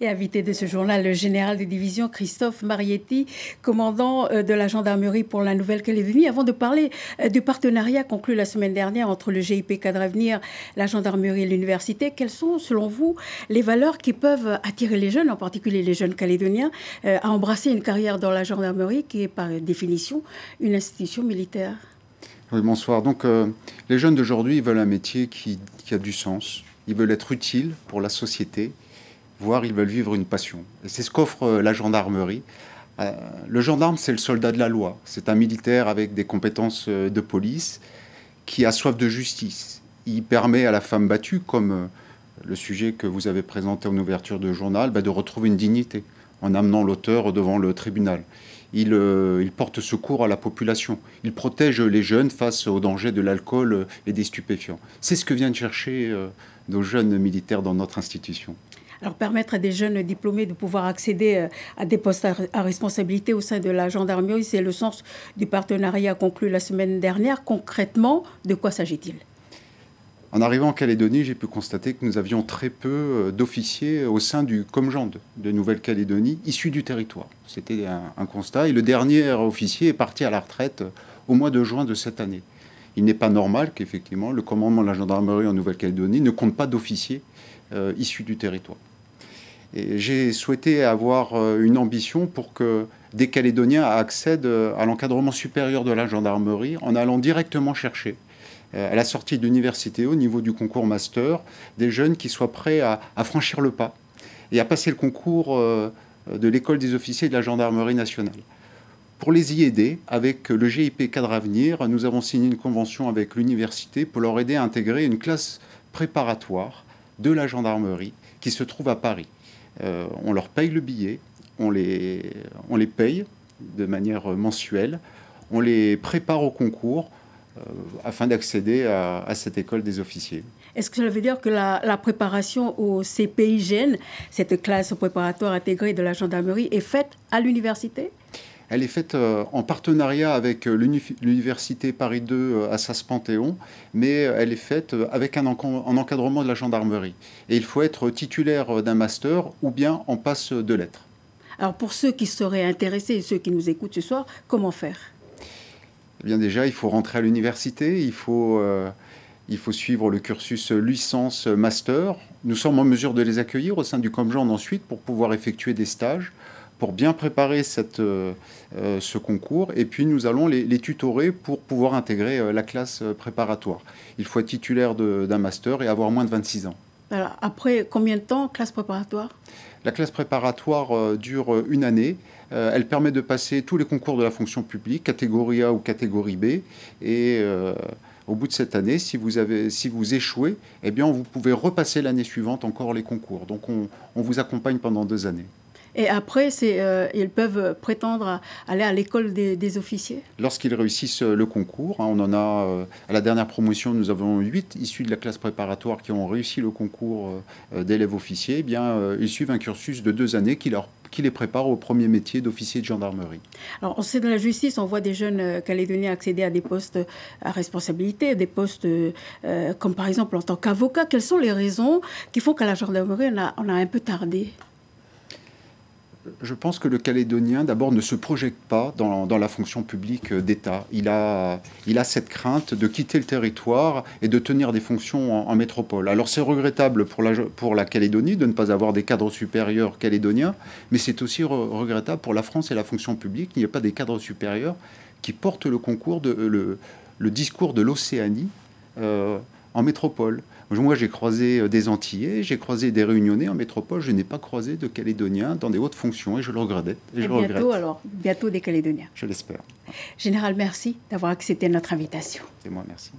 Et invité de ce journal, le général de division Christophe Marietti, commandant de la gendarmerie pour la Nouvelle-Calédonie. Avant de parler du partenariat conclu la semaine dernière entre le GIP Cadre Avenir, la gendarmerie et l'université, quelles sont, selon vous, les valeurs qui peuvent attirer les jeunes, en particulier les jeunes calédoniens, à embrasser une carrière dans la gendarmerie qui est par définition une institution militaire? Oui, bonsoir. Donc, les jeunes d'aujourd'hui veulent un métier qui a du sens. Ils veulent être utiles pour la société, voire ils veulent vivre une passion. Et c'est ce qu'offre la gendarmerie. Le gendarme, c'est le soldat de la loi. C'est un militaire avec des compétences de police qui a soif de justice. Il permet à la femme battue, comme le sujet que vous avez présenté en ouverture de journal, de retrouver une dignité en amenant l'auteur devant le tribunal. Il porte secours à la population. Il protège les jeunes face aux dangers de l'alcool et des stupéfiants. C'est ce que viennent chercher nos jeunes militaires dans notre institution. Alors, permettre à des jeunes diplômés de pouvoir accéder à des postes à responsabilité au sein de la gendarmerie, c'est le sens du partenariat conclu la semaine dernière. Concrètement, de quoi s'agit-il ? En arrivant en Calédonie, j'ai pu constater que nous avions très peu d'officiers au sein du Comgend de Nouvelle-Calédonie, issus du territoire. C'était un constat. Et le dernier officier est parti à la retraite au mois de juin de cette année. Il n'est pas normal qu'effectivement le commandement de la gendarmerie en Nouvelle-Calédonie ne compte pas d'officiers issus du territoire. Et j'ai souhaité avoir une ambition pour que des Calédoniens accèdent à l'encadrement supérieur de la gendarmerie en allant directement chercher à la sortie de l'université, au niveau du concours master, des jeunes qui soient prêts à franchir le pas et à passer le concours de l'école des officiers de la gendarmerie nationale. Pour les y aider, avec le GIP Cadre Avenir, nous avons signé une convention avec l'université pour leur aider à intégrer une classe préparatoire de la gendarmerie qui se trouve à Paris. On leur paye le billet, on les paye de manière mensuelle, on les prépare au concours afin d'accéder à cette école des officiers. Est-ce que cela veut dire que la préparation au CPIGN, cette classe préparatoire intégrée de la gendarmerie, est faite à l'université ? Elle est faite en partenariat avec l'université Paris 2 à Assas-Panthéon, mais elle est faite avec un encadrement de la gendarmerie. Et il faut être titulaire d'un master ou bien en passe de lettres. Alors pour ceux qui seraient intéressés et ceux qui nous écoutent ce soir, comment faire ? Eh bien déjà, il faut rentrer à l'université, il faut suivre le cursus licence master. Nous sommes en mesure de les accueillir au sein du Comgend ensuite pour pouvoir effectuer des stages, pour bien préparer ce concours. Et puis nous allons les tutorer pour pouvoir intégrer la classe préparatoire. Il faut être titulaire d'un master et avoir moins de 26 ans. Alors, après combien de temps, classe préparatoire ? La classe préparatoire dure une année. Elle permet de passer tous les concours de la fonction publique, catégorie A ou catégorie B. Et au bout de cette année, si vous échouez, eh bien, vous pouvez repasser l'année suivante encore les concours. Donc on vous accompagne pendant 2 années. Et après, ils peuvent prétendre à aller à l'école des officiers ? Lorsqu'ils réussissent le concours, on en a, à la dernière promotion, nous avons 8 issus de la classe préparatoire qui ont réussi le concours d'élèves officiers. Eh bien, ils suivent un cursus de 2 années qui les prépare au premier métier d'officier de gendarmerie. Alors, on sait dans la justice, on voit des jeunes Calédoniens accéder à des postes à responsabilité, des postes comme par exemple en tant qu'avocat. Quelles sont les raisons qui font qu'à la gendarmerie, on a un peu tardé ? Je pense que le Calédonien, d'abord, ne se projette pas dans la fonction publique d'État. Il a cette crainte de quitter le territoire et de tenir des fonctions en métropole. Alors c'est regrettable pour la Calédonie de ne pas avoir des cadres supérieurs calédoniens, mais c'est aussi regrettable pour la France et la fonction publique. Il n'y a pas des cadres supérieurs qui portent le concours, le discours de l'Océanie en métropole. Moi, j'ai croisé des Antillais, j'ai croisé des Réunionnais en métropole. Je n'ai pas croisé de Calédoniens dans des hautes fonctions et je le regrette. Bientôt des Calédoniens. Je l'espère. Général, merci d'avoir accepté notre invitation. C'est moi, merci.